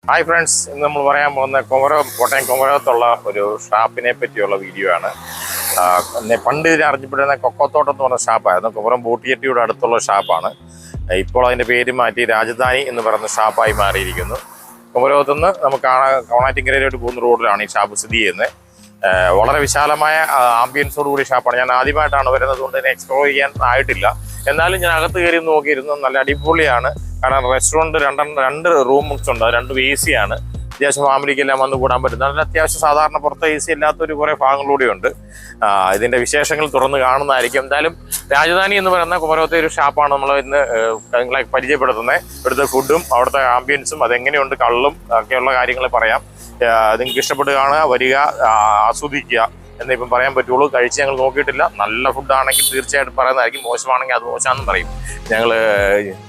Hi friends, ഇന്ന് നമ്മൾ പറയാൻ പോകുന്ന കോട്ടയം കുമരകത്തുള്ള ഒരു ഷാപ്പിനെ പറ്റിയുള്ള വീഡിയോ ആണ്. പണ്ട് ഇതിനെ അറിഞ്ഞപ്പെടുന്ന കൊക്കത്തോട്ടം എന്ന് പറഞ്ഞ ഷാപ്പായിരുന്നു. കുമരം ബോട്ടിയെട്ടിയുടെ അടുത്തുള്ള ഷാപ്പാണ്. ഇപ്പോൾ അതിൻ്റെ പേര് മാറ്റി രാജധാനി എന്ന് പറയുന്ന ഷാപ്പായി മാറിയിരിക്കുന്നു. കുമരകത്തുനിന്ന് നമുക്ക് കോണാറ്റിങ്കരയിലോട്ട് പോകുന്ന റോഡിലാണ് ഈ ഷാപ്പ് സ്ഥിതി ചെയ്യുന്നത്. വളരെ വിശാലമായ ആംബിയൻസോട് കൂടി ഷാപ്പാണ്. ഞാൻ ആദ്യമായിട്ടാണ് വരുന്നത് കൊണ്ട് തന്നെ എക്സ്പ്ലോർ ചെയ്യാൻ ആയിട്ടില്ല. എന്നാലും ഞാൻ അകത്ത് കയറി നോക്കിയിരുന്നു. നല്ല അടിപൊളിയാണ്. കാരണം റെസ്റ്റോറൻറ്റ് രണ്ട് റൂംസ് ഉണ്ട്. രണ്ടും AC ആണ്. അത്യാവശ്യം ഫാമിലിക്കെല്ലാം വന്ന് കൂടാൻ പറ്റുന്ന നല്ല അത്യാവശ്യം സാധാരണ പുറത്ത് AC ഇല്ലാത്തൊരു കുറേ ഭാഗങ്ങളൂടെ ഉണ്ട്. ഇതിൻ്റെ വിശേഷങ്ങൾ തുറന്ന് കാണുന്നതായിരിക്കും. എന്തായാലും രാജധാനി എന്ന് പറയുന്ന കുമരകത്തെ ഒരു ഷാപ്പാണ് നമ്മൾ ഇന്ന് നിങ്ങളെ പരിചയപ്പെടുത്തുന്നത്. ഇവിടുത്തെ ഫുഡും അവിടുത്തെ ആംബിയൻസും അതെങ്ങനെയുണ്ട്, കള്ളും ഒക്കെയുള്ള കാര്യങ്ങൾ പറയാം. നിങ്ങൾക്ക് ഇഷ്ടപ്പെട്ട് കാണുക, വരിക, ആസ്വദിക്കുക എന്നിപ്പം പറയാൻ പറ്റുള്ളൂ. കഴിച്ച് ഞങ്ങൾ നോക്കിയിട്ടില്ല. നല്ല ഫുഡാണെങ്കിൽ തീർച്ചയായിട്ടും പറയുന്നതായിരിക്കും. മോശമാണെങ്കിൽ അത് മോശമാണെന്നും പറയും. ഞങ്ങൾ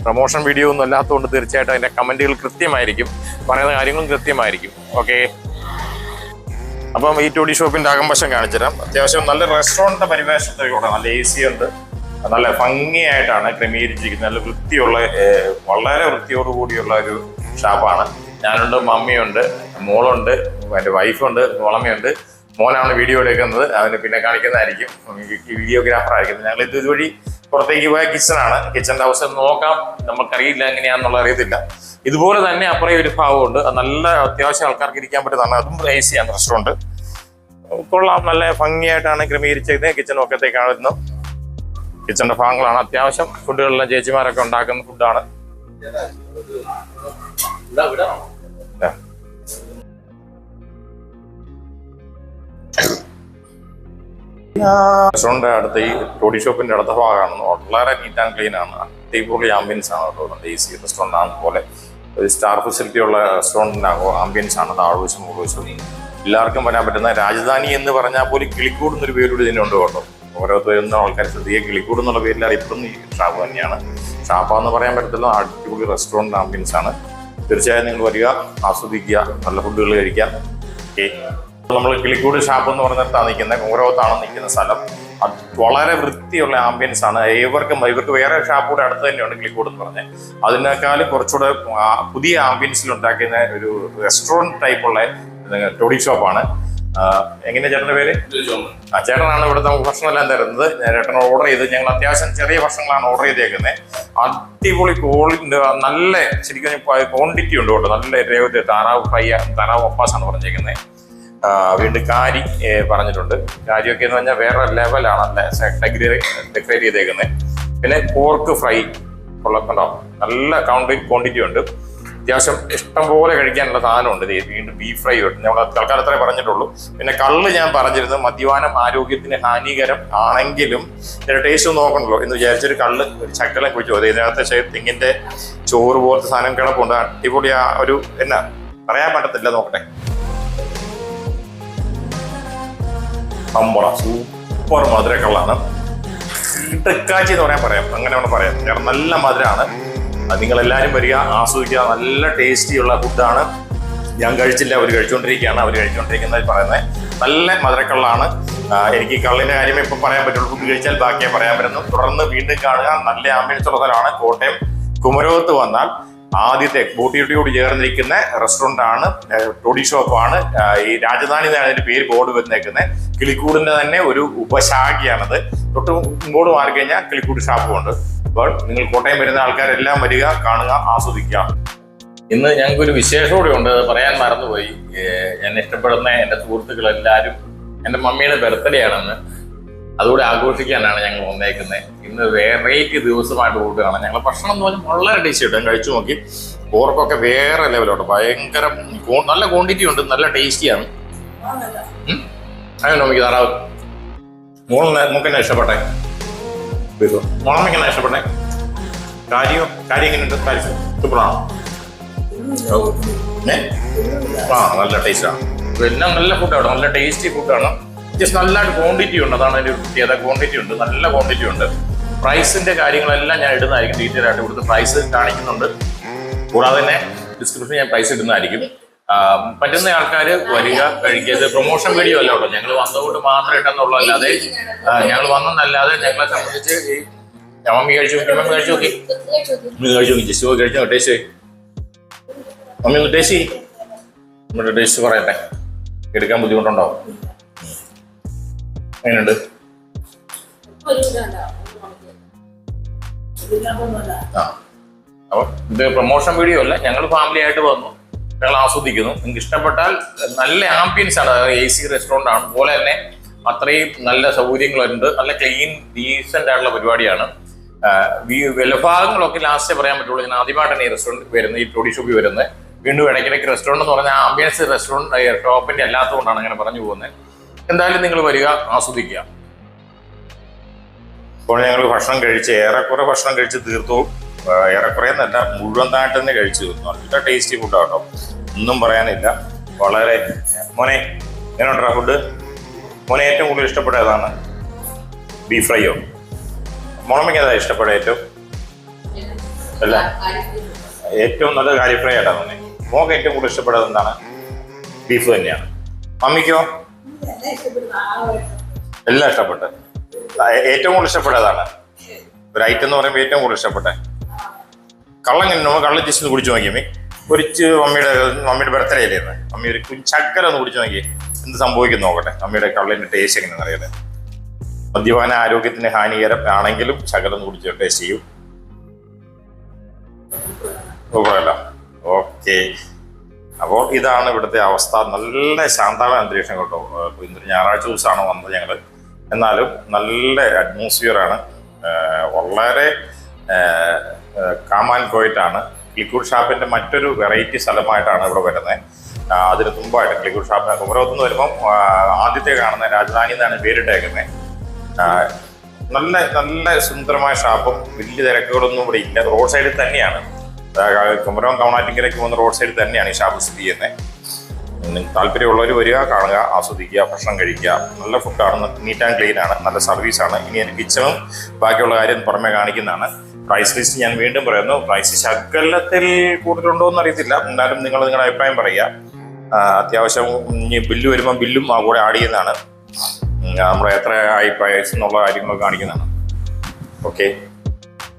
പ്രൊമോഷൻ വീഡിയോ ഒന്നും അല്ലാത്തതുകൊണ്ട് തീർച്ചയായിട്ടും അതിൻ്റെ കമൻറ്റുകൾ കൃത്യമായിരിക്കും, പറയുന്ന കാര്യങ്ങളും കൃത്യമായിരിക്കും. ഓക്കെ, അപ്പം ഈ ടോഡി ഷോപ്പിൻ്റെ അകംവശം കാണിച്ചുതരാം. അത്യാവശ്യം നല്ല റെസ്റ്റോറൻറ്റ് പരിവേഷത്തിലൂടെ നല്ല AC ഉണ്ട്. നല്ല ഭംഗിയായിട്ടാണ് ക്രമീകരിച്ചിരിക്കുന്നത്. നല്ല വൃത്തിയുള്ള, വളരെ വൃത്തിയോടുകൂടിയുള്ള ഒരു ഷാപ്പാണ്. ഞാനുണ്ട്, മമ്മിയുണ്ട്, മോളുണ്ട്, എൻ്റെ വൈഫുണ്ട്, മോളമ്മയുണ്ട്. മോനാണ് വീഡിയോ എടുക്കുന്നത്. അവന് പിന്നെ കാണിക്കുന്നതായിരിക്കും, വീഡിയോഗ്രാഫർ ആയിരിക്കും. ഞങ്ങൾ ഇതുവഴി പുറത്തേക്ക് പോയ കിച്ചണാണ്. കിച്ചൻ്റെ അവസ്ഥ നോക്കാം. നമുക്കറിയില്ല എങ്ങനെയാണെന്നുള്ള അറിയത്തില്ല. ഇതുപോലെ തന്നെ അപ്പുറം ഒരു ഭാഗമുണ്ട്. നല്ല അത്യാവശ്യം ആൾക്കാർക്ക് ഇരിക്കാൻ പറ്റുന്നതാണ്. അതും AC ആണ് റെസ്റ്റോറൻറ്റ്. കൊള്ളാം. നല്ല ഭംഗിയായിട്ടാണ് ക്രമീകരിച്ചത്. കിച്ചൺ ഒക്കെ കാണുന്നു. കിച്ചൻ്റെ ഭാഗങ്ങളാണ്. അത്യാവശ്യം ഫുഡുകളെല്ലാം ചേച്ചിമാരൊക്കെ ഉണ്ടാക്കുന്ന ഫുഡാണ്. റെസ്റ്റോറൻറ്റ് അടുത്ത് ഈ ടോഡി ഷോപ്പിൻ്റെ അടുത്ത ഭാഗമാണ്. വളരെ നീറ്റ് ആൻഡ് ക്ലീൻ ആണ്. അടിപൊളി ആംബിയൻസ് ആണ് തോന്നുന്നത്. AC റെസ്റ്റോറൻ്റ് ആണ്. പോലെ ഒരു സ്റ്റാർ ഫെസിലിറ്റി ഉള്ള റെസ്റ്റോറൻറ്റിനാകും ആംബിയൻസ് ആണ്. താഴ്വശം മുഴുവശം എല്ലാവർക്കും വരാൻ പറ്റുന്ന രാജധാനി എന്ന് പറഞ്ഞാൽ പോലും കിളിക്കൂട് എന്നൊരു പേരോട് ഇതിനുണ്ട് കേട്ടോ. ഓരോ വരുന്ന ആൾക്കാർ ശ്രദ്ധിക്കുക. കിളിക്കൂട് എന്നുള്ള പേരിൽ അറിയപ്പെടുന്ന ഈ ഷാപ്പ് തന്നെയാണ്. ഷാപ്പാന്ന് പറയാൻ പറ്റത്തില്ല. അടിപൊളി റെസ്റ്റോറൻറ്റ് ആംബിയൻസ് ആണ്. തീർച്ചയായും നിങ്ങൾ വരിക, ആസ്വദിക്കുക, നല്ല ഫുഡുകൾ കഴിക്കാം. ഓക്കെ, നമ്മൾ കിളിക്കൂട് ഷാപ്പ് എന്ന് പറഞ്ഞിടത്താണ് നിൽക്കുന്നത്. കുമരകത്താണ് നിൽക്കുന്ന സ്ഥലം. അത് വളരെ വൃത്തിയുള്ള ആംബിയൻസ് ആണ്. ഇവർക്ക് വേറെ ഷാപ്പ് കൂടെ അടുത്ത് തന്നെയുണ്ട്, കിളിക്കൂട് എന്ന് പറഞ്ഞ്. അതിനേക്കാളും കുറച്ചുകൂടെ പുതിയ ആംബിയൻസിൽ ഉണ്ടാക്കുന്ന ഒരു റെസ്റ്റോറൻറ്റ് ടൈപ്പുള്ള ടോഡി ഷോപ്പാണ്. എങ്ങനെയാ ചേട്ടൻ്റെ പേര്? ചേട്ടനാണ് ഇവിടുത്തെ ഭക്ഷണമെല്ലാം തരുന്നത്. ചേട്ടൻ ഓർഡർ ചെയ്ത് ഞങ്ങൾ അത്യാവശ്യം ചെറിയ ഭക്ഷണങ്ങളാണ് ഓർഡർ ചെയ്തേക്കുന്നത്. അടിപൊളി നല്ല ശരിക്കും ക്വാണ്ടിറ്റി ഉണ്ട് കേട്ടോ. നല്ല താറാവ് ഫ്രൈ, താറാവ് ഒപ്പാസാണ് പറഞ്ഞേക്കുന്നത്. വീണ്ടും കാരി പറഞ്ഞിട്ടുണ്ട്. കാരിയൊക്കെ എന്ന് പറഞ്ഞാൽ വേറെ ലെവലാണ്. ഡെക്കറേറ്റ് ചെയ്തേക്കുന്നത്. പിന്നെ പോർക്ക് ഫ്രൈ ഉള്ളതുണ്ടോ, നല്ല ക്വാണ്ടിറ്റി ഉണ്ട്. അത്യാവശ്യം ഇഷ്ടംപോലെ കഴിക്കാനുള്ള സാധനമുണ്ട്. വീണ്ടും ബീഫ് ഫ്രൈ ഉണ്ട്. ഞങ്ങൾ തൽക്കാലത്രേ പറഞ്ഞിട്ടുള്ളൂ. പിന്നെ കള്ള് ഞാൻ പറഞ്ഞിരുന്നു, മദ്യപാനം ആരോഗ്യത്തിന് ഹാനികരം ആണെങ്കിലും ഇതിൻ്റെ ടേസ്റ്റ് നോക്കണല്ലോ എന്ന് വിചാരിച്ചൊരു കള്ള് ഒരു ചക്കലം കുഴിച്ചു. അത് ഇതിനകത്ത് തെങ്ങിൻ്റെ ചോറ് പോലത്തെ സാധനം കിടപ്പുണ്ട്. അടിപൊളി ഒരു എന്നാ പറയാൻ പറ്റത്തില്ല. നോക്കട്ടെ, സൂപ്പർ മധുരക്കള്ളാണ്. ഇട്ടക്കാച്ചി എന്ന് പറയാം, അങ്ങനെ വേണം പറയാം. കാരണം നല്ല മധുരമാണ്. നിങ്ങളെല്ലാവരും വരിക, ആസ്വദിക്കുക. നല്ല ടേസ്റ്റിയുള്ള ഫുഡാണ്. ഞാൻ കഴിച്ചില്ല, അവർ കഴിച്ചുകൊണ്ടിരിക്കുകയാണ്. അവർ കഴിച്ചുകൊണ്ടിരിക്കുന്നത് പറയുന്നത് നല്ല മധുരക്കള്ളാണ്. എനിക്ക് കള്ളിൻ്റെ കാര്യമേ ഇപ്പം പറയാൻ പറ്റുള്ളൂ. ഫുഡ് കഴിച്ചാൽ ബാക്കിയേ പറയാൻ പറ്റുന്നു. തുടർന്ന് വീണ്ടും കാണുക. നല്ല ആംബിയൻസ് ഉള്ള സ്ഥലമാണ്. കോട്ടയം കുമരകത്ത് വന്നാൽ ആദ്യത്തെ ബോട്ടിയോട് ചേർന്നിരിക്കുന്ന റെസ്റ്റോറൻ്റ് ആണ്, ടോഡി ഷോപ്പാണ്. ഈ രാജധാനി എന്നാണ് അതിൻ്റെ പേര് ബോർഡ് വന്നേക്കുന്നത്. കിളിക്കൂടിൻ്റെ തന്നെ ഒരു ഉപശാഖയാണത്. തൊട്ട് ഇങ്ങോട്ട് മാറിക്കഴിഞ്ഞാൽ കിളിക്കൂട് ഷാപ്പുമുണ്ട്. അപ്പോൾ നിങ്ങൾ കോട്ടയം വരുന്ന ആൾക്കാരെല്ലാം വരിക, കാണുക, ആസ്വദിക്കുക. ഇന്ന് ഞങ്ങൾക്കൊരു വിശേഷമൂടെ ഉണ്ട്, പറയാൻ മറന്നുപോയി. എന്നെ ഇഷ്ടപ്പെടുന്ന എൻ്റെ സുഹൃത്തുക്കളെല്ലാവരും എൻ്റെ മമ്മിയുടെ ബർത്ത്ഡേ ആണെന്ന്. അതുകൂടെ ആഘോഷിക്കാനാണ് ഞങ്ങൾ വന്നേക്കുന്നത്. ഇന്ന് വെറൈറ്റി ദിവസമായിട്ട് കൂട്ടുകയാണ്. ഞങ്ങൾ ഭക്ഷണം എന്ന് പറഞ്ഞാൽ വളരെ ടേസ്റ്റ് കിട്ടും. കഴിച്ചു നോക്കി. പോർക്കൊക്കെ വേറെ ലെവലോട്ട് ഭയങ്കര നല്ല ക്വാണ്ടിറ്റി ഉണ്ട്. നല്ല ടേസ്റ്റിയാണ്. അങ്ങനെ നോക്കി താറാവ് നമുക്കെന്നാ ഇഷ്ടപ്പെട്ടെ? മോളമ്മയ്ക്കെന്നാ ഇഷ്ടപ്പെട്ടെ? കാര്യം എങ്ങനെയുണ്ട്? സൂപ്പറാണോ? നല്ല ടേസ്റ്റാണ്. എല്ലാം നല്ല ഫുഡാണ്. നല്ല ടേസ്റ്റി ഫുഡാണ്. ജസ്റ്റ് നല്ലതായിട്ട് ക്വാണ്ടിറ്റി ഉണ്ട്. അതാണ് അതിൻ്റെ പ്രത്യേകത. ക്വാണ്ടിറ്റി ഉണ്ട്, നല്ല ക്വാണ്ടിറ്റി ഉണ്ട്. പ്രൈസിന്റെ കാര്യങ്ങളെല്ലാം ഞാൻ ഇടുന്നതായിരിക്കും. ഡീറ്റെയിൽ ആയിട്ട് ഇവിടുത്തെ പ്രൈസ് കാണിക്കുന്നുണ്ട്. കൂടാതെ തന്നെ ഡിസ്ക്രിപ്ഷൻ ഞാൻ പ്രൈസ് ഇടുന്നതായിരിക്കും. പറ്റുന്ന ആൾക്കാർ വരിക, കഴിക്കുക. പ്രൊമോഷൻ വീഡിയോ അല്ല കേട്ടോ. ഞങ്ങൾ വന്നതുകൊണ്ട് മാത്രം ഇട്ടെന്നുള്ളതല്ലാതെ, ഞങ്ങൾ വന്നെന്നല്ലാതെ ഞങ്ങളെ സംബന്ധിച്ച് ഈ മമ്മി കഴിച്ചു നോക്കി, ജസ്റ്റ് കഴിച്ചു ടേസ്റ്റ്. മമ്മി ഒന്ന് ടേസ്റ്റ് നമ്മുടെ ടേസ്റ്റ് പറയട്ടെ, എടുക്കാൻ ബുദ്ധിമുട്ടുണ്ടോ? എങ്ങനെയുണ്ട്? ആ, അപ്പോൾ ഇത് പ്രൊമോഷൻ വീഡിയോ അല്ല, ഞങ്ങൾ ഫാമിലി ആയിട്ട് വന്നു, ഞങ്ങൾ ആസ്വദിക്കുന്നു. നിങ്ങൾക്ക് ഇഷ്ടപ്പെട്ടാൽ നല്ല ആംബിയൻസ് ആണ്, AC റെസ്റ്റോറൻ്റ് ആണ്, അതുപോലെ തന്നെ അത്രയും നല്ല സൗകര്യങ്ങളുണ്ട്, നല്ല ക്ലീൻ ഡീസൻ്റ് ആയിട്ടുള്ള പരിപാടിയാണ്. വിലഭാഗങ്ങളൊക്കെ ലാസ്റ്റേ പറയാൻ പറ്റുള്ളൂ. ഞാൻ ആദ്യമായിട്ടാണ് ഈ റെസ്റ്റോറൻറ്റ് വരുന്നത്, ഈ ടോഡി ഷോപ്പിൽ വരുന്നത്. വീണ്ടും ഇടയ്ക്കിടയ്ക്ക് റെസ്റ്റോറൻറ്റ് എന്ന് പറഞ്ഞാൽ ആംബിയൻസ് റെസ്റ്റോറൻറ്റ് ഷോപ്പിൻ്റെ അല്ലാത്തതുകൊണ്ടാണ് അങ്ങനെ പറഞ്ഞു പോകുന്നത്. എന്തായാലും നിങ്ങൾ വരിക, ആസ്വദിക്കുക. ഇപ്പോൾ ഞങ്ങൾ ഭക്ഷണം കഴിച്ച് ഏറെക്കുറെ ഭക്ഷണം കഴിച്ച് തീർത്തു. ഏറെക്കുറെ എന്നല്ല, മുഴുവനായിട്ട് തന്നെ കഴിച്ചു തീർന്നു. നല്ല ടേസ്റ്റി ഫുഡാണ് കേട്ടോ, ഒന്നും പറയാനില്ല. വളരെ മോനെ എങ്ങനെയുണ്ടാ ഫുഡ്? മോനെ ഏറ്റവും കൂടുതൽ ഇഷ്ടപ്പെട്ട ഏതാണ്? ബീഫ് ഫ്രൈയോ? മുളമയ്ക്ക് ഏതാ ഇഷ്ടപ്പെട്ട ഏറ്റവും? അല്ല, ഏറ്റവും നല്ല കാരി ഫ്രൈ ആയിട്ടാ മോനെ. മോക്ക് ഏറ്റവും കൂടുതൽ ഇഷ്ടപ്പെട്ടത് എന്താണ്? ബീഫ് തന്നെയാണ്. മമ്മിക്കോ? എല്ലാം ഇഷ്ടപ്പെട്ടെ. ഏറ്റവും കൂടുതൽ ഇഷ്ടപ്പെട്ടതാണ് ഒരു ഐറ്റം എന്ന് പറയുമ്പോൾ ഏറ്റവും കൂടുതൽ ഇഷ്ടപ്പെട്ടെ കള്ളം. കള്ളം ജസ്റ്റ് ഒന്ന് കുടിച്ചു നോക്കിയമ്മി. പൊരിച്ച് മമ്മിയുടെ ബർത്ത്ഡേ അല്ലേ, മമ്മി ഒരു ചക്കര ഒന്ന് കുടിച്ചു നോക്കി, എന്ത് സംഭവിക്കും നോക്കട്ടെ. മമ്മിയുടെ കള്ളിന്റെ ടേസ്റ്റ് എങ്ങനെയാണെന്ന് അറിയാതെ. മദ്യപാന ആരോഗ്യത്തിന് ഹാനികരം ആണെങ്കിലും ശകലം കുടിച്ച് ടേസ്റ്റ് ചെയ്യും. സൂപ്പറല്ല? ഓക്കെ, അപ്പോൾ ഇതാണ് ഇവിടുത്തെ അവസ്ഥ. നല്ല ശാന്തമായ അന്തരീക്ഷം കേട്ടോ. ഇന്നൊരു ഞായറാഴ്ച ദിവസമാണ് വന്നത് ഞങ്ങൾ, എന്നാലും നല്ല അറ്റ്മോസ്ഫിയറാണ്. വളരെ കാം ആൻഡ് ക്വയറ്റാണ്. ക്ലിക്കൂഡ് ഷാപ്പിൻ്റെ മറ്റൊരു വെറൈറ്റി സ്ഥലമായിട്ടാണ് ഇവിടെ വരുന്നത്. അതിന് മുമ്പായിട്ട് ക്ലിക്കൂഡ് ഷാപ്പിന് കുമരകത്തുനിന്ന് വരുമ്പം ആദ്യത്തെ കാണുന്ന രാജധാനി എന്നാണ് പേരിട്ടേക്കുന്നത്. നല്ല നല്ല സുന്ദരമായ ഷാപ്പും വലിയ തിരക്കുകളൊന്നും ഇവിടെ ഇല്ല. റോഡ് സൈഡിൽ തന്നെയാണ്, കുമരകം കവണാറ്റിങ്കരയ്ക്ക് പോകുന്ന റോഡ് സൈഡിൽ തന്നെയാണ് ഈ ഷാപ്പ് സ്ഥിതി ചെയ്യുന്നത്. താല്പര്യമുള്ളവർ വരിക, കാണുക, ആസ്വദിക്കുക, ഭക്ഷണം കഴിക്കുക. നല്ല ഫുഡാണ്, നീറ്റ് ആൻഡ് ക്ലീൻ ആണ്, നല്ല സർവീസാണ്. ഇനി എൻ്റെ കിച്ചണും ബാക്കിയുള്ള കാര്യം പുറമെ കാണിക്കുന്നതാണ്. പ്രൈസ് ലിസ്റ്റ് ഞാൻ വീണ്ടും പറയുന്നു. പ്രൈസ് ശകലത്തിൽ കൂടുതലുണ്ടോ എന്ന് അറിയത്തില്ല, എന്നാലും നിങ്ങൾ നിങ്ങളുടെ അഭിപ്രായം പറയുക. അത്യാവശ്യം ഇനി ബില്ല് വരുമ്പോൾ ബില്ലും ആ കൂടെ ആഡ് ചെയ്യുന്നതാണ്. നമ്മുടെ എത്ര ആയി പ്രൈസ് എന്നുള്ള കാര്യങ്ങളൊക്കെ കാണിക്കുന്നതാണ്. ഓക്കെ,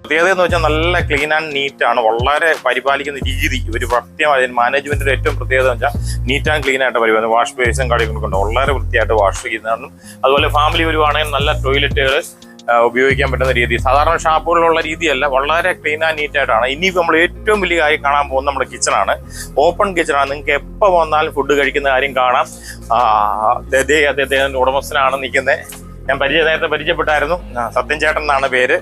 പ്രത്യേകത എന്ന് വെച്ചാൽ നല്ല ക്ലീൻ ആൻഡ് നീറ്റ് ആണ്. വളരെ പരിപാലിക്കുന്ന രീതി ഒരു കൃത്യമായ മാനേജ്മെന്റിന്റെ ഏറ്റവും പ്രത്യേകത എന്ന് വെച്ചാൽ നീറ്റ് ആൻഡ് ക്ലീൻ ആയിട്ട് പരിപാലനം. വാഷ് ബേസും കാര്യങ്ങളൊക്കെ ഉണ്ട്, വളരെ വൃത്തിയായിട്ട് വാഷ് ചെയ്യുന്നതാണ്. അതുപോലെ ഫാമിലി വരുവാണെങ്കിൽ നല്ല ടോയ്ലറ്റുകൾ ഉപയോഗിക്കാൻ പറ്റുന്ന രീതി, സാധാരണ ഷാപ്പുകളിലുള്ള രീതിയല്ല, വളരെ ക്ലീൻ ആൻഡ് നീറ്റ് ആയിട്ടാണ്. ഇനി നമ്മൾ ഏറ്റവും വലിയ കാര്യം കാണാൻ പോകുന്നത് നമ്മുടെ കിച്ചണാണ്. ഓപ്പൺ കിച്ചണാണ്. നിങ്ങൾക്ക് എപ്പോൾ വന്നാലും ഫുഡ് കഴിക്കുന്ന കാര്യം കാണാം. അദ്ദേഹത്തിൻ്റെ ഉടമസ്ഥനാണ് നിൽക്കുന്നത്. ഞാൻ നേരത്തെ പരിചയപ്പെട്ടായിരുന്നു. സത്യൻ ചേട്ടൻ എന്നാണ് പേര്.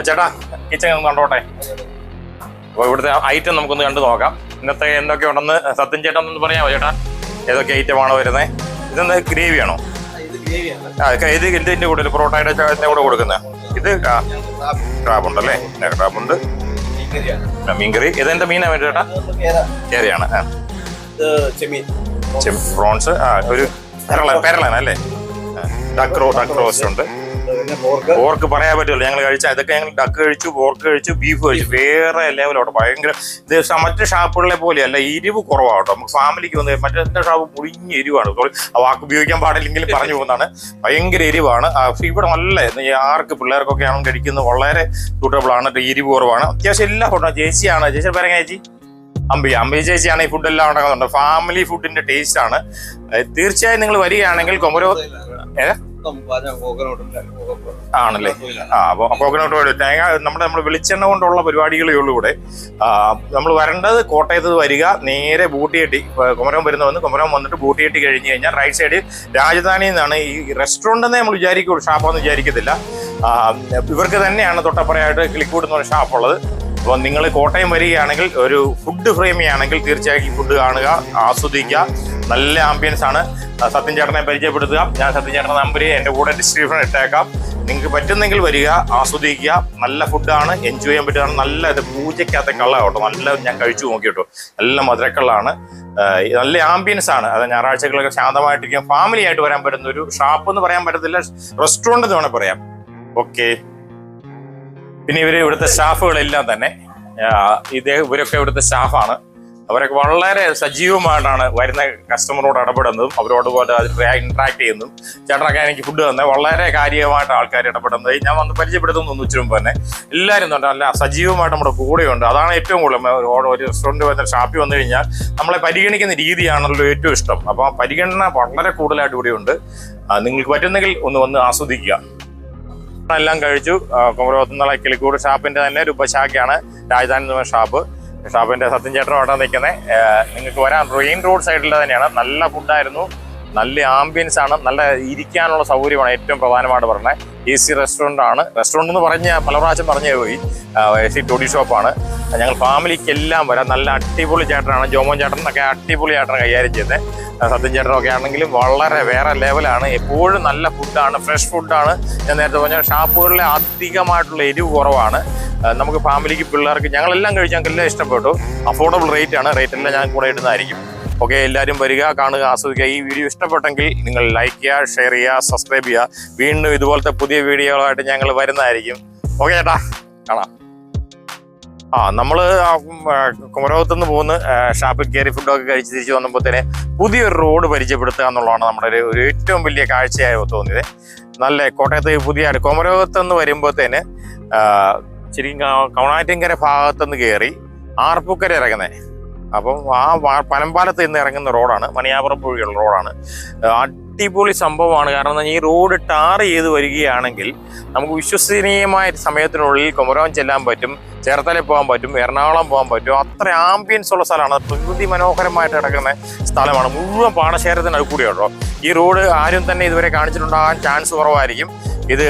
ചേട്ടാ, കിച്ചൺ ഒന്ന് കണ്ടോട്ടെ. അപ്പോൾ ഇവിടുത്തെ ഐറ്റം നമുക്കൊന്ന് കണ്ടു നോക്കാം. ഇന്നത്തെ എന്തൊക്കെ ഉണ്ടെന്ന് സത്യൻ ചേട്ടൻ ഒന്ന് പറയാമോ ചേട്ടാ? ഏതൊക്കെ ഐറ്റമാണോ വരുന്നത്? ഇതെന്താ ഗ്രേവിയാണോ? ഇത് ഇതിന്റെ കൂടെ പൊറോട്ടയുടെ കൂടെ കൊടുക്കുന്നത്. ഇത് ക്രാബുണ്ടല്ലേ? ക്രാബുണ്ട്, മീൻകറി. ഇതെന്താ മീനാ വേണ്ടി ചേട്ടാ? കേരയാണ്. പ്രോൺസ്, ഒരു പെരളനല്ലേ? ഡക്ക് റോസ്റ്റ് ഉണ്ട്. പോർക്ക് പറയാൻ പറ്റുമല്ലോ, ഞങ്ങൾ കഴിച്ചാൽ ഇതൊക്കെ. ഞങ്ങൾ ഡക്ക് കഴിച്ചു, പോർക്ക് കഴിച്ചു, ബീഫ് കഴിച്ചു. വേറെ ലെവലോട്ടോ, ഭയങ്കര. ഇത് മറ്റു ഷാപ്പുകളിലെ പോലെയല്ല, എരിവ് കുറവാട്ടോ. നമുക്ക് ഫാമിലിക്ക് വന്ന് മറ്റേ ഷാപ്പ് മുടിഞ്ഞ എരിവാണ്. ആ വാക്ക് ഉപയോഗിക്കാൻ പാടില്ലെങ്കിലും പറഞ്ഞു പോകുന്നതാണ്. ഭയങ്കര എരിവാണ്. ഇവിടെ നല്ല ആർക്ക് പിള്ളേർക്കൊക്കെ ആണ് കഴിക്കുന്നത്, വളരെ സൂട്ടബിൾ ആണ്. എരിവ് കുറവാണ്. അത്യാവശ്യം എല്ലാ ഫുഡും. ചേച്ചിയാണ്, ചേച്ചി പറയാൻ ചേച്ചി അമ്പി ചേച്ചിയാണ് ഈ ഫുഡെല്ലാം ഉണ്ടാക്കുന്നുണ്ട്. ഫാമിലി ഫുഡിന്റെ ടേസ്റ്റ് ആണ്. തീർച്ചയായും നിങ്ങൾ വരികയാണെങ്കിൽ കുമരകം ആണല്ലേ? അപ്പോൾ കോക്കനട്ട് ഓയിൽ, തേങ്ങ, നമ്മൾ വെളിച്ചെണ്ണ കൊണ്ടുള്ള പരിപാടികളേ ഉള്ളൂ ഇവിടെ. നമ്മൾ വരേണ്ടത് കോട്ടയത്ത് വരിക, നേരെ ബൂട്ടിയെട്ടി കുമരകം വരുന്ന കുമരകം വന്നിട്ട് ബൂട്ടിയെട്ടി കഴിഞ്ഞ് കഴിഞ്ഞാൽ റൈറ്റ് സൈഡ് രാജധാനി എന്നാണ്. ഈ റെസ്റ്റോറൻറ്റ് എന്നേ നമ്മൾ വിചാരിക്കുള്ളൂ, ഷാപ്പൊന്നും വിചാരിക്കത്തില്ല. ഇവർക്ക് തന്നെയാണ് തൊട്ടപ്പുറയായിട്ട് ക്ലിക്കൂഡ് എന്ന് പറഞ്ഞ ഷാപ്പുള്ളത്. അപ്പോൾ നിങ്ങൾ കോട്ടയം വരികയാണെങ്കിൽ, ഒരു ഫുഡ് ഫ്രെയിമിയാണെങ്കിൽ തീർച്ചയായും ഫുഡ് കാണുക, ആസ്വദിക്കുക. നല്ല ആംബിയൻസ് ആണ്. സത്യൻ ചേട്ടനെ പരിചയപ്പെടുത്തുക. ഞാൻ സത്യൻ ചേട്ടൻ്റെ നമ്പർ എൻ്റെ കൂടെ ഡിസ്ക്രിപ്ഷൻ ഇട്ടേക്കാം. നിങ്ങൾക്ക് പറ്റുന്നെങ്കിൽ വരിക, ആസ്വദിക്കുക. നല്ല ഫുഡാണ്, എൻജോയ് ചെയ്യാൻ പറ്റുകയാണ്. നല്ല ഇത് പൂജയ്ക്കകത്തെ കള്ള കേട്ടോ, നല്ല ഞാൻ കഴിച്ചു നോക്കി കേട്ടോ, നല്ല മധുരക്കള്ളാണ്. നല്ല ആംബിയൻസ് ആണ്. അത് ഞായറാഴ്ചകളൊക്കെ ശാന്തമായിട്ടിരിക്കും. ഫാമിലി ആയിട്ട് വരാൻ പറ്റുന്ന ഒരു ഷാപ്പ് എന്ന് പറയാൻ പറ്റത്തില്ല, റെസ്റ്റോറൻറ്റ് എന്ന് വേണമെങ്കിൽ പറയാം. ഓക്കെ, പിന്നെ ഇവരുടുത്തെ സ്റ്റാഫുകളെല്ലാം തന്നെ ഇവരൊക്കെ ഇവിടുത്തെ സ്റ്റാഫാണ്. അവരൊക്കെ വളരെ സജീവമായിട്ടാണ് വരുന്ന കസ്റ്റമറോട് ഇടപെടുന്നതും അവരോട് പോലെ ഇന്ററാക്ട് ചെയ്യുന്നതും. ചേട്ടനൊക്കെ എനിക്ക് ഫുഡ് തന്നെ വളരെ കാര്യമായിട്ട് ആൾക്കാർ ഇടപെടുന്നത്. ഞാൻ വന്ന് പരിചയപ്പെടുത്തുന്നു ഉച്ച മുമ്പ് തന്നെ. എല്ലാവരും നല്ല സജീവമായിട്ട് നമ്മുടെ കൂടെയുണ്ട്. അതാണ് ഏറ്റവും കൂടുതൽ. ഒരു റെസ്റ്റോറൻറ്റ് വന്ന ഷാപ്പിൽ വന്നു കഴിഞ്ഞാൽ നമ്മളെ പരിഗണിക്കുന്ന രീതിയാണല്ലോ ഏറ്റവും ഇഷ്ടം. അപ്പോൾ ആ പരിഗണന വളരെ കൂടുതലായിട്ട് ഇവിടെയുണ്ട്. നിങ്ങൾക്ക് പറ്റുന്നെങ്കിൽ ഒന്ന് വന്ന് ആസ്വദിക്കുക. എല്ലാം കഴിച്ചു. കുമരകത്തുനിന്നുള്ള കിളിക്കൂട് ഷാപ്പിന്റെ തന്നെ ഒരു ഉപശാഖയാണ് രാജധാനി എന്ന് പറഞ്ഞ ഷാപ്പ്. ഷാപ്പിന്റെ സത്യം ചേട്ടനോട്ടാണ് നിൽക്കുന്നത്. നിങ്ങൾക്ക് വരാൻ മെയിൻ റോഡ് സൈഡിൽ തന്നെയാണ്. നല്ല ഫുഡായിരുന്നു, നല്ല ആംബിയൻസ് ആണ്, നല്ല ഇരിക്കാനുള്ള സൗകര്യമാണ് ഏറ്റവും പ്രധാനമായിട്ട് പറഞ്ഞത്. AC റെസ്റ്റോറൻ്റ് ആണ്. റെസ്റ്റോറൻറ്റ് എന്ന് പറഞ്ഞാൽ പല പ്രാവശ്യം പറഞ്ഞു പോയി. AC ടോഡി ഷോപ്പാണ്. ഞങ്ങൾ ഫാമിലിക്കെല്ലാം വരാം. നല്ല അടിപൊളി ചേട്ടനാണ്. ജോമോൻ ചേട്ടനൊക്കെ അടിപൊളി ചേട്ടനാണ് കൈകാര്യം ചെയ്യുന്നത്. സത്യം ചേട്ടനൊക്കെ ആണെങ്കിലും വളരെ വേറെ ലെവലാണ്. എപ്പോഴും നല്ല ഫുഡാണ്, ഫ്രഷ് ഫുഡാണ്. ഞാൻ നേരത്തെ പറഞ്ഞ ഷാപ്പുകളിലെ അധികമായിട്ടുള്ള എരിവ് കുറവാണ്. നമുക്ക് ഫാമിലിക്ക് പിള്ളേർക്ക് ഞങ്ങളെല്ലാം കഴിച്ച് ഞങ്ങൾക്ക് എല്ലാം ഇഷ്ടപ്പെട്ടു. അഫോർഡബിൾ റേറ്റാണ്. റേറ്റെല്ലാം ഞാൻ കൂടെ ഇടുന്നതായിരിക്കും. ഓക്കെ, എല്ലാവരും വരിക, കാണുക, ആസ്വദിക്കുക. ഈ വീഡിയോ ഇഷ്ടപ്പെട്ടെങ്കിൽ നിങ്ങൾ ലൈക്ക് ചെയ്യുക, ഷെയർ ചെയ്യുക, സബ്സ്ക്രൈബ് ചെയ്യുക. വീണ്ടും ഇതുപോലത്തെ പുതിയ വീഡിയോകളായിട്ട് ഞങ്ങൾ വരുന്നതായിരിക്കും. ഓക്കെ ചേട്ടാ, കാണാം. നമ്മൾ കുമരകത്തുനിന്ന് പോകുന്ന ഷാപ്പിൽ കയറി ഫുഡൊക്കെ കഴിച്ച് തിരിച്ച് വന്നപ്പോഴത്തേന് പുതിയൊരു റോഡ് പരിചയപ്പെടുത്തുക എന്നുള്ളതാണ് നമ്മുടെ ഒരു ഏറ്റവും വലിയ കാഴ്ചയായി തോന്നിയത്. നല്ല കോട്ടയത്ത് പുതിയ കുമരകത്തുനിന്ന് വരുമ്പോഴത്തേന് ശരിക്കും കവണാറ്റിങ്കര ഭാഗത്തുനിന്ന് കയറി ആർപ്പൂക്കര ഇറങ്ങുന്നത്. അപ്പം ആ പനമ്പാലത്ത് നിന്ന് ഇറങ്ങുന്ന റോഡാണ്, മണിയാപുരം വഴിയുള്ള റോഡാണ്. അടിപൊളി സംഭവമാണ്. കാരണം ഈ റോഡ് ടാർ ചെയ്ത് വരികയാണെങ്കിൽ നമുക്ക് വിശ്വസനീയമായ സമയത്തിനുള്ളിൽ കുമരകം ചെല്ലാൻ പറ്റും, ചേർത്തല പോകാൻ പറ്റും, എറണാകുളം പോകാൻ പറ്റും. അത്ര ആംബിയൻസ് ഉള്ള സ്ഥലമാണ്. പ്രകൃതി മനോഹരമായിട്ട് കിടക്കുന്ന സ്ഥലമാണ്. മുഴുവൻ പാടശേഖരത്തിന് അടുക്കൂടി കേട്ടോ. ഈ റോഡ് ആരും തന്നെ ഇതുവരെ കാണിച്ചിട്ടുണ്ടാകാൻ ചാൻസ് കുറവായിരിക്കും. ഇത്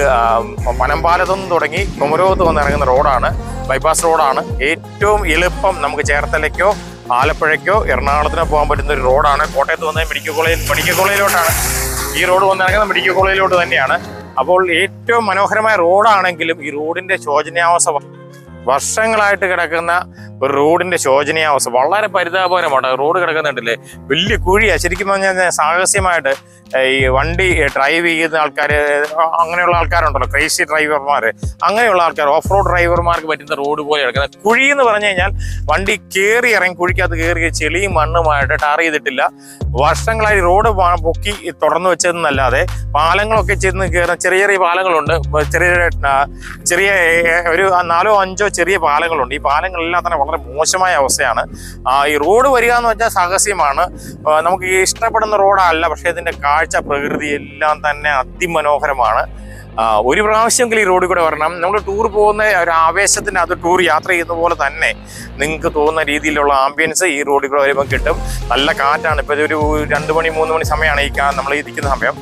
പനമ്പാലത്തുനിന്ന് തുടങ്ങി കുമരകത്ത് വന്ന് ഇറങ്ങുന്ന റോഡാണ്. ബൈപ്പാസ് റോഡാണ്. ഏറ്റവും എളുപ്പം നമുക്ക് ചേർത്തലയ്ക്കോ ആലപ്പുഴയ്ക്കോ എറണാകുളത്തിനോ പോകാൻ പറ്റുന്ന ഒരു റോഡാണ്. കോട്ടയത്ത് വന്ന മെഡിക്കൽ കോളേജിലോട്ടാണ് ഈ റോഡ് വന്നിറങ്ങുന്നത്. മെഡിക്കൽ കോളേജിലോട്ട് തന്നെയാണ്. അപ്പോൾ ഏറ്റവും മനോഹരമായ റോഡാണെങ്കിലും ഈ റോഡിന്റെ ശോചനീയാവസ്ഥ, വർഷങ്ങളായിട്ട് കിടക്കുന്ന ഒരു റോഡിന്റെ ശോചനീയാവസ്ഥ വളരെ പരിതാപകരമാണ്. റോഡ് കിടക്കുന്നുണ്ടല്ലേ, വലിയ കുഴിയാണ്. ശരിക്കും പറഞ്ഞാൽ സാഹസ്യമായിട്ട് ഈ വണ്ടി ഡ്രൈവ് ചെയ്യുന്ന ആൾക്കാർ, അങ്ങനെയുള്ള ആൾക്കാരുണ്ടല്ലോ, ക്രേസി ഡ്രൈവർമാർ, അങ്ങനെയുള്ള ആൾക്കാർ, ഓഫ് റോഡ് ഡ്രൈവർമാർക്ക് പറ്റുന്ന റോഡ് പോലെ കിടക്കുന്നത്. കുഴി എന്ന് പറഞ്ഞു കഴിഞ്ഞാൽ വണ്ടി കയറി ഇറങ്ങി കുഴിക്കകത്ത് കയറി ചെളിയും മണ്ണുമായിട്ട് ടാർ ചെയ്തിട്ടില്ല. വർഷങ്ങളായി റോഡ് പൊക്കി തുറന്നു വെച്ചതെന്നല്ലാതെ പാലങ്ങളൊക്കെ ചെന്ന് കയറുന്ന ചെറിയ ചെറിയ പാലങ്ങളുണ്ട്. ചെറിയ ഒരു 4 or 5 ചെറിയ പാലങ്ങളുണ്ട്. ഈ പാലങ്ങളെല്ലാം തന്നെ വളരെ മോശമായ അവസ്ഥയാണ്. ഈ റോഡ് വരിക എന്ന് വെച്ചാൽ സാഹസ്യമാണ്. നമുക്ക് ഇഷ്ടപ്പെടുന്ന റോഡല്ല, പക്ഷേ ഇതിന്റെ കാഴ്ച, പ്രകൃതി എല്ലാം തന്നെ അതിമനോഹരമാണ്. ഒരു പ്രാവശ്യമെങ്കിലും ഈ റോഡിൽ കൂടെ വരണം. നമ്മൾ ടൂർ പോകുന്ന ഒരു ആവേശത്തിന്, അത് ടൂർ യാത്ര ചെയ്യുന്ന പോലെ തന്നെ നിങ്ങൾക്ക് തോന്നുന്ന രീതിയിലുള്ള ആംബിയൻസ് ഈ റോഡിൽ കൂടെ വരുമ്പോൾ കിട്ടും. നല്ല കാറ്റാണ്. ഇപ്പോൾ ഒരു 2 മണി 3 മണി സമയമാണ് നമ്മൾ ഇരിക്കുന്ന സമയം.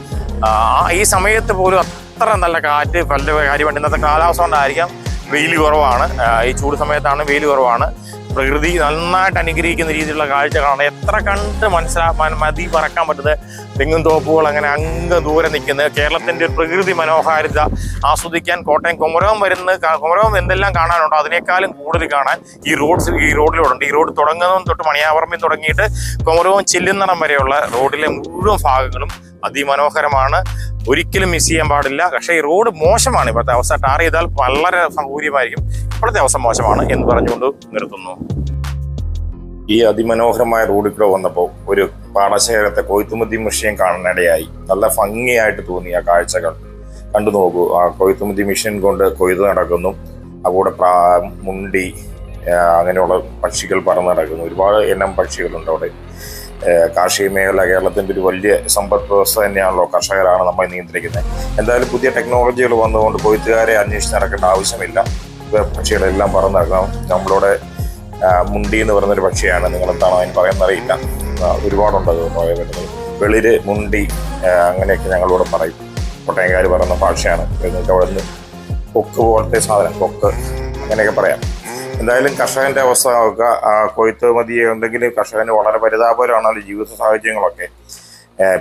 ഈ സമയത്ത് പോലും അത്ര നല്ല കാറ്റ്, നല്ല കാര്യമുണ്ട്. ഇന്നത്തെ കാലാവസ്ഥ കൊണ്ടായിരിക്കാം വെയിൽ കുറവാണ്. ഈ ചൂട് സമയത്താണ് വെയിൽ കുറവാണ്. പ്രകൃതി നന്നായിട്ട് അനുഗ്രഹിക്കുന്ന രീതിയിലുള്ള കാഴ്ച കാണാൻ എത്ര കണ്ട് മതി പറക്കാൻ പറ്റുന്നത്. തെങ്ങും തോപ്പുകൾ അങ്ങനെ അങ്ങ് ദൂരെ നിൽക്കുന്നത്. കേരളത്തിൻ്റെ ഒരു പ്രകൃതി മനോഹാരിത ആസ്വദിക്കാൻ കോട്ടയം കുമരകം എന്തെല്ലാം കാണാനുണ്ടോ അതിനേക്കാളും കൂടുതൽ കാണാൻ ഈ റോഡിലൂടെ. ഈ റോഡ് തുടങ്ങുന്നതും തൊട്ട് മണിയാപുറമ്പിൽ തുടങ്ങിയിട്ട് കുമരകം ചെല്ലുന്നിടം വരെയുള്ള റോഡിലെ മുഴുവൻ ഭാഗങ്ങളും അതിമനോഹരമാണ്. ഒരിക്കലും മിസ് ചെയ്യാൻ പാടില്ല. പക്ഷേ ഈ റോഡ് മോശമാണ്. ഇപ്പോഴത്തെ അവസ്ഥ ടാർ ചെയ്താൽ വളരെ സൗകര്യമായിരിക്കും. ഇപ്പോഴത്തെ അവസ്ഥ മോശമാണ് എന്ന് പറഞ്ഞുകൊണ്ട് നിർത്തുന്നു. ഈ അതിമനോഹരമായ റോഡിൽ കൂടെ വന്നപ്പോൾ ഒരു പാടശേഖരത്തെ കൊയ്ത്തുമതി മെഷീൻ കാണാനിടയായി. നല്ല ഭംഗിയായിട്ട് തോന്നി ആ കാഴ്ചകൾ. കണ്ടു നോക്കൂ. ആ കൊയ്ത്തുമതി മെഷീൻ കൊണ്ട് കൊയ്ത് നടക്കുന്നു. അതുകൂടെ മുണ്ടി അങ്ങനെയുള്ള പക്ഷികൾ പറന്ന് നടക്കുന്നു. ഒരുപാട് ഇനം പക്ഷികളുണ്ട് അവിടെ. കാർഷിക മേഖല കേരളത്തിൻ്റെ ഒരു വലിയ സമ്പദ് വ്യവസ്ഥ തന്നെയാണല്ലോ. കർഷകരാണ് നമ്മൾ നിയന്ത്രിക്കുന്നത്. എന്തായാലും പുതിയ ടെക്നോളജികൾ വന്നുകൊണ്ട് കൊയ്ത്തുകാരെ അന്വേഷിച്ച് നടക്കേണ്ട ആവശ്യമില്ല. പക്ഷികളെല്ലാം പറന്ന് നടക്കണം. നമ്മളുടെ മുണ്ടി എന്ന് പറയുന്നൊരു പക്ഷിയാണ്. നിങ്ങളെന്താണോ അതിന് പറയുന്നറിയില്ല. ഒരുപാടുണ്ട് അത് പറയുന്നത്. വെളിര്, മുണ്ടി അങ്ങനെയൊക്കെ ഞങ്ങളിവിടെ പറയും. കോട്ടയംകാർ പറയുന്ന ഭാഷയാണ്. എന്നിട്ട് അവിടെ നിന്ന് കൊക്ക് പോലത്തെ സാധനം, കൊക്ക് അങ്ങനെയൊക്കെ പറയാം. എന്തായാലും കർഷകന്റെ അവസ്ഥ നോക്കുക. കൊയ്ത്ത് മതിയെ ഉണ്ടെങ്കിൽ കർഷകന് വളരെ പരിതാപകരമാണല്ലോ ജീവിത സാഹചര്യങ്ങളൊക്കെ.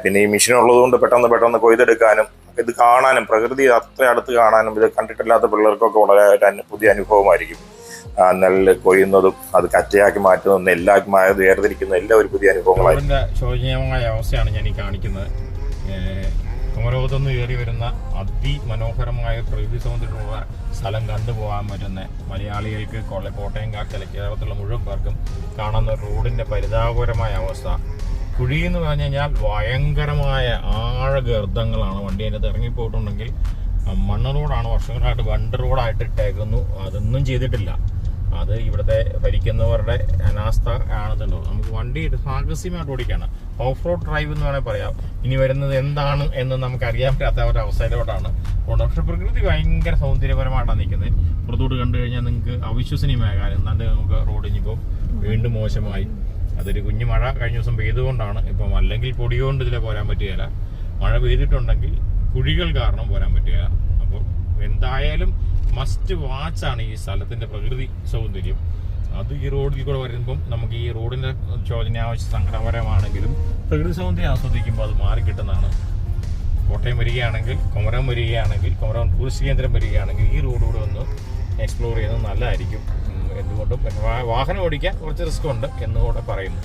പിന്നെ ഈ മെഷീൻ ഉള്ളതുകൊണ്ട് പെട്ടെന്ന് കൊയ്തെടുക്കാനും ഇത് കാണാനും, പ്രകൃതി അത്ര അടുത്ത് കാണാനും, ഇത് കണ്ടിട്ടില്ലാത്ത പിള്ളേർക്കൊക്കെ വളരെ പുതിയ അനുഭവമായിരിക്കും. നെല്ല് കൊയ്യുന്നതും അത് കറ്റയാക്കി മാറ്റുന്നതും നെല്ലാക്കി വേർതിരിക്കുന്ന എല്ലാം ഒരു പുതിയ അനുഭവങ്ങളായി. ശോചനീയമായ അവസ്ഥയാണ് ഞാൻ ഈ കാണിക്കുന്നത്. കുമരകത്തുനിന്ന് കയറി വരുന്ന അതിമനോഹരമായ പ്രകൃതി സൗന്ദര്യമുള്ള സ്ഥലം കണ്ടുപോകാൻ പറ്റുന്ന മലയാളികൾക്ക് കോട്ടയംകാർക്കല്ല കേരളത്തിലുള്ള മുഴുവൻ പേർക്കും കാണുന്ന റോഡിൻ്റെ പരിതാപകരമായ അവസ്ഥ. കുഴി എന്ന് പറഞ്ഞു കഴിഞ്ഞാൽ ഭയങ്കരമായ ആഴഗർത്തങ്ങളാണ്. വണ്ടി അതിനകത്ത് ഇറങ്ങിപ്പോയിട്ടുണ്ടെങ്കിൽ മണ്ണ് റോഡാണ്, വർഷങ്ങളായിട്ട് വണ്ട് റോഡായിട്ട് ഇട്ടേക്കുന്നു. അതൊന്നും ചെയ്തിട്ടില്ല. അത് ഇവിടുത്തെ ഭരിക്കുന്നവരുടെ അനാസ്ഥ ആണെന്നുണ്ടോ. നമുക്ക് വണ്ടി സാഹസികമായിട്ട് ഓടിക്കാണ്. ഓഫ് റോഡ് ഡ്രൈവ് എന്ന് വേണമെങ്കിൽ പറയാം. ഇനി വരുന്നത് എന്താണ് എന്ന് നമുക്ക് അറിയാൻ പറ്റാത്ത ഒരു അവസ്ഥയിലോട്ടാണ് പോകുന്നത്. പക്ഷെ പ്രകൃതി ഭയങ്കര സൗന്ദര്യപരമായിട്ടാണ് നിൽക്കുന്നത്. പുറത്തോട്ട് കണ്ടു കഴിഞ്ഞാൽ നിങ്ങൾക്ക് അവിശ്വസനീയമായ കാര്യം. എന്നാണ്ട് നമുക്ക് റോഡ് ഇനിയിപ്പോൾ വീണ്ടും മോശമായി. അതൊരു കുഞ്ഞു മഴ കഴിഞ്ഞ ദിവസം പെയ്തുകൊണ്ടാണ്. ഇപ്പം അല്ലെങ്കിൽ പൊടി കൊണ്ട് ഇതിലെ പോരാൻ പറ്റുകയില്ല. മഴ പെയ്തിട്ടുണ്ടെങ്കിൽ കുഴികൾ കാരണം പോരാൻ പറ്റുകയില്ല. അപ്പോൾ എന്തായാലും മസ്റ്റ് വാച്ചാണ് ഈ സ്ഥലത്തിൻ്റെ പ്രകൃതി സൗന്ദര്യം. അത് ഈ റോഡിൽ കൂടെ വരുമ്പം നമുക്ക് ഈ റോഡിൻ്റെ ചോദനാവശ്യ സങ്കടപരമാണെങ്കിലും പ്രകൃതി സൗന്ദര്യം ആസ്വദിക്കുമ്പോൾ അത് മാറിക്കിട്ടുന്നതാണ്. കോട്ടയം വരികയാണെങ്കിൽ, കുമരകം വരികയാണെങ്കിൽ, കുമരകം ടൂറിസ്റ്റ് കേന്ദ്രം വരികയാണെങ്കിൽ ഈ റോഡിലൂടെ ഒന്ന് എക്സ്പ്ലോർ ചെയ്യുന്നത് നല്ലതായിരിക്കും. എന്തുകൊണ്ടും വാഹനം ഓടിക്കാൻ കുറച്ച് റിസ്ക് ഉണ്ട് എന്നുകൂടെ പറയുന്നു.